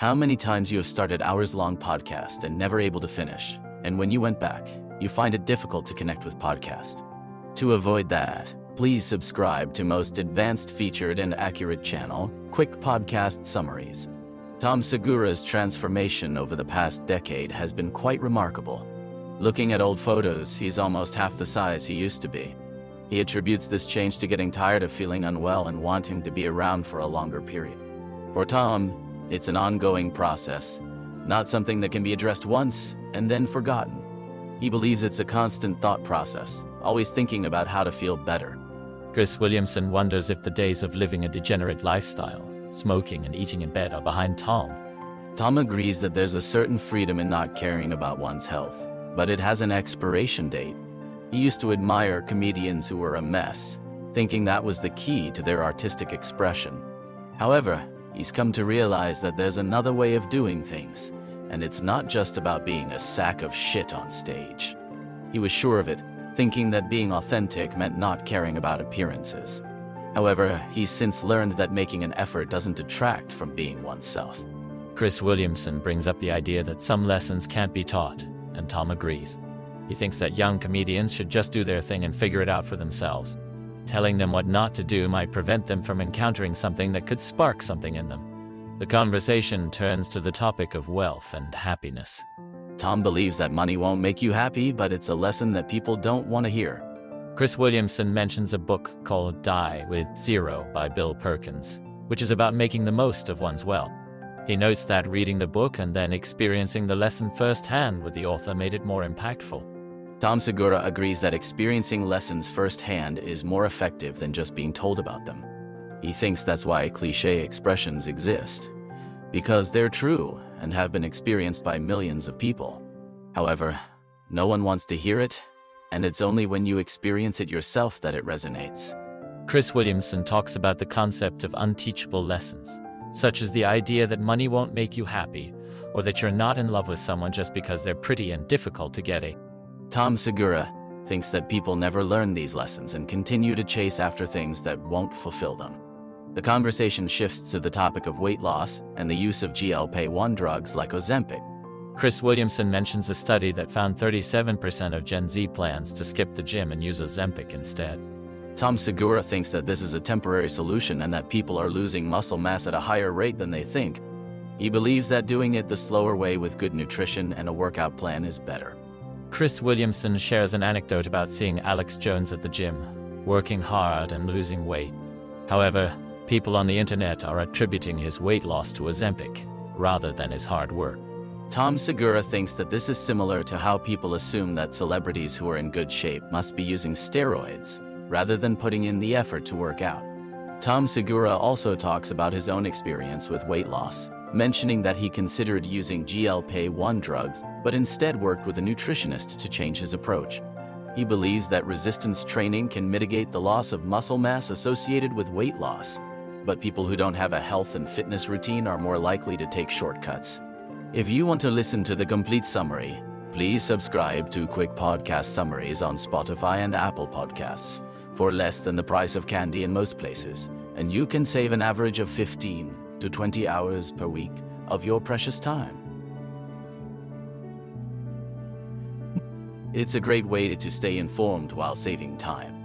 How many times you have started hours-long podcast and never able to finish, and when you went back, you find it difficult to connect with podcast? To avoid that, please subscribe to most advanced, featured, and accurate channel, Quick Podcast Summaries. Tom Segura's transformation over the past decade has been quite remarkable. Looking at old photos, he's almost half the size he used to be. He attributes this change to getting tired of feeling unwell and wanting to be around for a longer period. For Tom, it's an ongoing process, not something that can be addressed once and then forgotten. He believes it's a constant thought process, always thinking about how to feel better. Chris Williamson wonders if the days of living a degenerate lifestyle, smoking and eating in bed, are behind Tom. Tom agrees that there's a certain freedom in not caring about one's health, but it has an expiration date. He used to admire comedians who were a mess, thinking that was the key to their artistic expression. However, he's come to realize that there's another way of doing things, and it's not just about being a sack of shit on stage. He was sure of it, thinking that being authentic meant not caring about appearances. However, he's since learned that making an effort doesn't detract from being oneself. Chris Williamson brings up the idea that some lessons can't be taught, and Tom agrees. He thinks that young comedians should just do their thing and figure it out for themselves. Telling them what not to do might prevent them from encountering something that could spark something in them. The conversation turns to the topic of wealth and happiness. Tom believes that money won't make you happy, but it's a lesson that people don't want to hear. Chris Williamson mentions a book called Die with Zero by Bill Perkins, which is about making the most of one's wealth. He notes that reading the book and then experiencing the lesson firsthand with the author made it more impactful. Tom Segura agrees that experiencing lessons firsthand is more effective than just being told about them. He thinks that's why cliché expressions exist, because they're true and have been experienced by millions of people. However, no one wants to hear it, and it's only when you experience it yourself that it resonates. Chris Williamson talks about the concept of unteachable lessons, such as the idea that money won't make you happy, or that you're not in love with someone just because they're pretty and difficult to get. Tom Segura thinks that people never learn these lessons and continue to chase after things that won't fulfill them. The conversation shifts to the topic of weight loss and the use of GLP-1 drugs like Ozempic. Chris Williamson mentions a study that found 37% of Gen Z plans to skip the gym and use Ozempic instead. Tom Segura thinks that this is a temporary solution and that people are losing muscle mass at a higher rate than they think. He believes that doing it the slower way with good nutrition and a workout plan is better. Chris Williamson shares an anecdote about seeing Alex Jones at the gym, working hard and losing weight. However, people on the internet are attributing his weight loss to Ozempic, rather than his hard work. Tom Segura thinks that this is similar to how people assume that celebrities who are in good shape must be using steroids, rather than putting in the effort to work out. Tom Segura also talks about his own experience with weight loss, mentioning that he considered using GLP-1 drugs, but instead worked with a nutritionist to change his approach. He believes that resistance training can mitigate the loss of muscle mass associated with weight loss, but people who don't have a health and fitness routine are more likely to take shortcuts. If you want to listen to the complete summary, please subscribe to Quick Podcast Summaries on Spotify and Apple Podcasts for less than the price of candy in most places, and you can save an average of 15 to 20 hours per week of your precious time. It's a great way to stay informed while saving time.